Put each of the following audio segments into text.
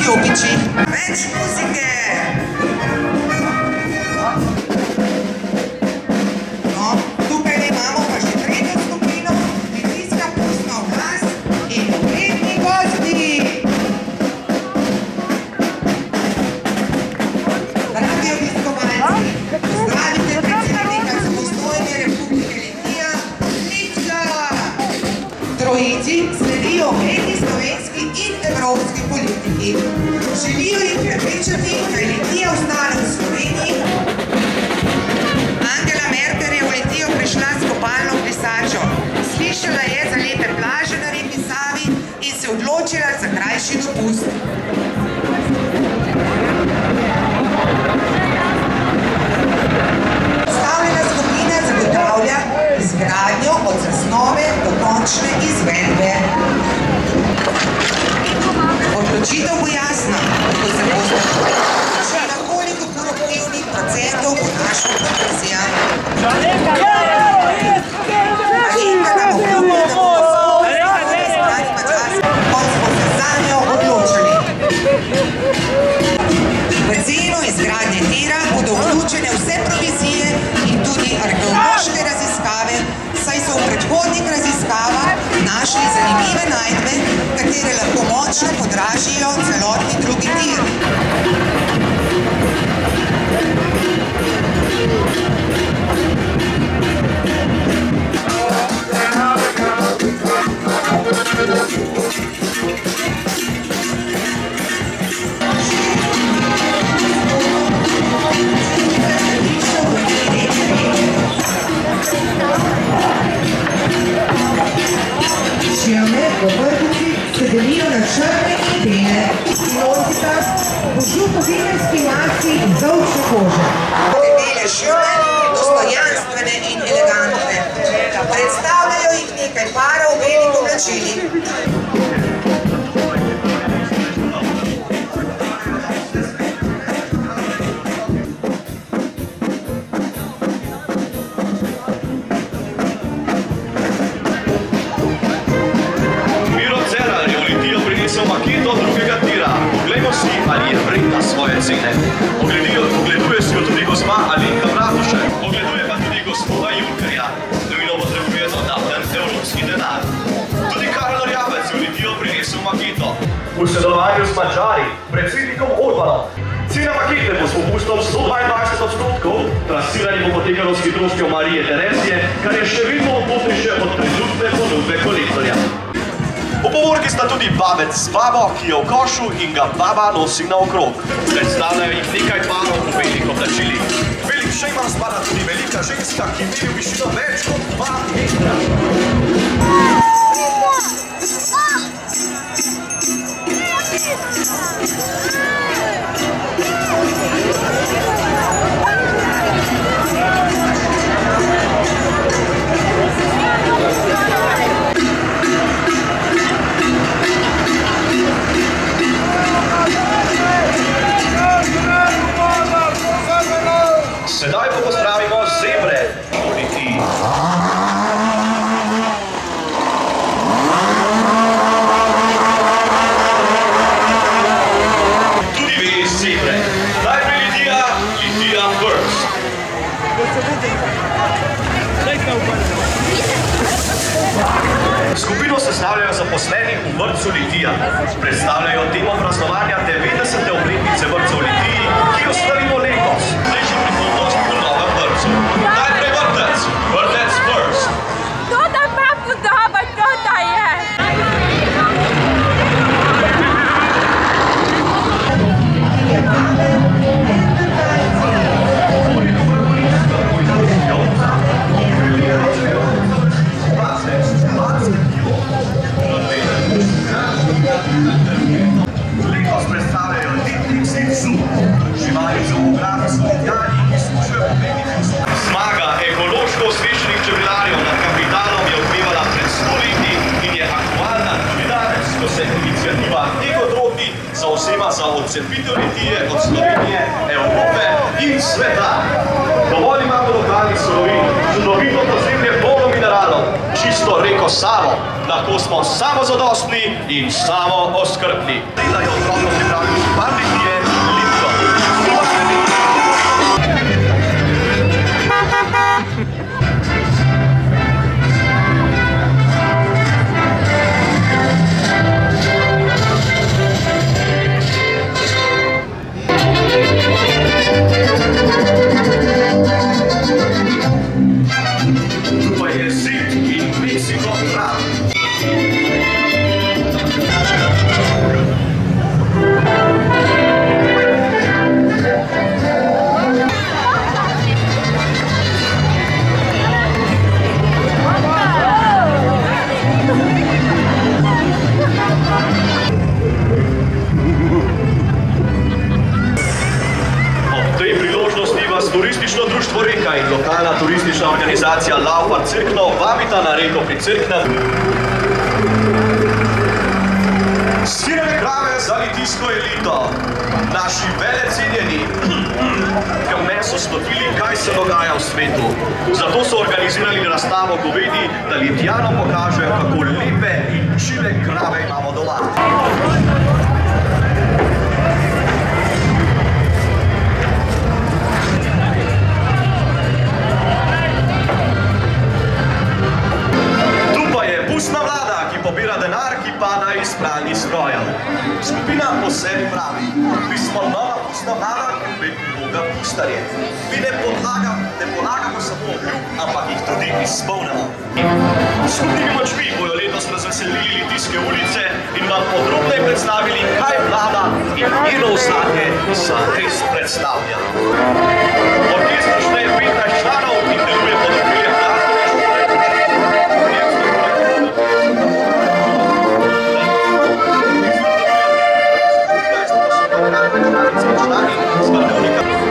jopičih. Več muzike! No, tukaj imamo pa še tretjo skupino, pritiska pustno glas in ugledni gosti. Dragi obiskovalci, pozdravite predsednika samostojne Republike Litija, Lička! Trojici sledijo ugledni slovenski in evropski politiki. Želijo jih prepričati, da je Litija ostala v Sloveniji. Angela Merkel je v Litijo prišla s kopalno brisačo. Slišala je za lepe plaže na reki Savi in se odločila za krajši dopust. Postavljena skupina zagotavlja izgradnjo od zasnove do končne izvedbe. Odločitev bo jasna, ko se boste še na koliko koruptivnih procentov bo našla konverzija. Alenka nam obljublja, da bomo vsi strani Madžarske, kot smo se zanjo odločili. V ceno izgradnje tira bodo vključene vse provizije in tudi arheološke raziskave, saj so v predhodnih raziskavah našli zanimive najdbe, katere lahko močno podražijo celotni drugi tir. Šelme v Vrbici se delijo na črne in bele, ki nosita požup vinerski masi in zolčne kože. Te bele šelme, dostojanstvene in elegantne. Predstavljajo jih nekaj parov v belih oblačilih. Maketo drugega tira. Poglejmo si, ali je vredna svoje cene. Ogleduje si jo tudi gospa Alenka Bratušek. Ogleduje pa tudi gospoda Junkerja. Nujno potrebuje dodaten evropski denar. Tudi Karl Rjavec je v Litijo prinesel maketo. V sodelovanju s Madžari, predsednikom Orbanom. Cena makete bo s popustom 122%, trasiranje bo potekalo s hitrostjo Marije Terezije, kar je še vedno ugodnejše od trenutne ponudbe kolektorja. V povorki sta tudi babec z babo, ki je v košu in ga baba nosi naokrog. Predstavljajo jih nekaj parov v belih oblačilih. Velik šejman spada tudi velika ženska, ki meri v višino več kot 2 metra. Sedaj pa pozdravimo zebre v Litiji. Tudi vi zebre. Najprej Litija, Litija first. Skupino sestavljajo zaposleni v vrtcu Litija. Predstavljajo temo praznovanja 90. obletnice vrtca v Litiji, ki jo slavimo letos. Najprej vrtec, vrtec first. To da pa podoba, to da je. Letos predstavljajo letnik Sitsu, živali zomografi so Litijani, ki slušajo pomembnih poslov. Zmaga ekološko osveščenih čebelarjev nad kapitalom je odmevala pred 100 leti in je aktualna tudi danes, ko se iniciativa Ekotropi zauzema za odcepitev Litije od Slovenije, Evrope in sveta. Dovolj imamo lokalnih surovin, čudovito podzemlje polno mineralov, čisto reko Savo, lahko smo samozadostni in samooskrbni. Delajo otrokom pripravljeni Pripadnik je Lipton. Tukaj je zid in Mexico prav. Turistično društvo Reka in lokalna turistična organizacija Laufar Cerkno vabita na Reko pri Cerknem. Sirene krave za litijsko elito, naši velecenjeni, kame so spotili, kaj se dogaja v svetu. Zato so organizirali razstavo govedi, da Litjanom pokažejo, kako lepe in čile krave imamo doma. Pustna vlada, ki pobira denar, ki pada iz pralnih strojev. Skupina o sebi pravi, mi smo nova pustna vlada, ki obeti Boga pustarje. Mi ne polagamo samo obljub, ampak jih tudi izpolnimo. Skupnimi močmi bojo letos razveselili Litijske ulice in vam podrobneje predstavili, kaj vlada in njeno ozadje za res predstavlja. Orkester šteje 15 članov in deluje pod okriljem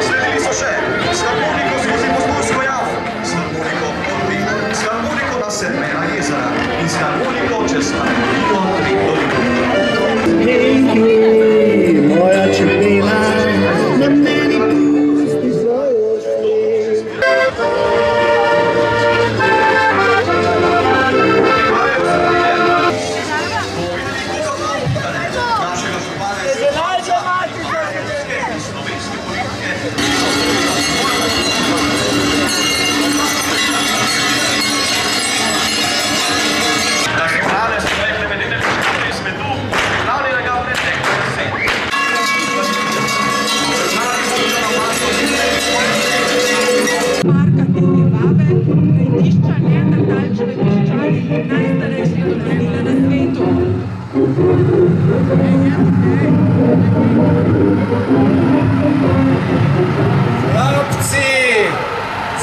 Sledili so še s harmoniko skozi Mostovsko jamo, s harmoniko Orbi, s harmoniko na Sedmena jezera in s harmoniko čez harmoniko prek dolino. Hej, moja čebela, na meni pusti svojo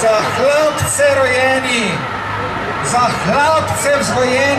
Za hlapce rojeni, za hlapce vzgojeni.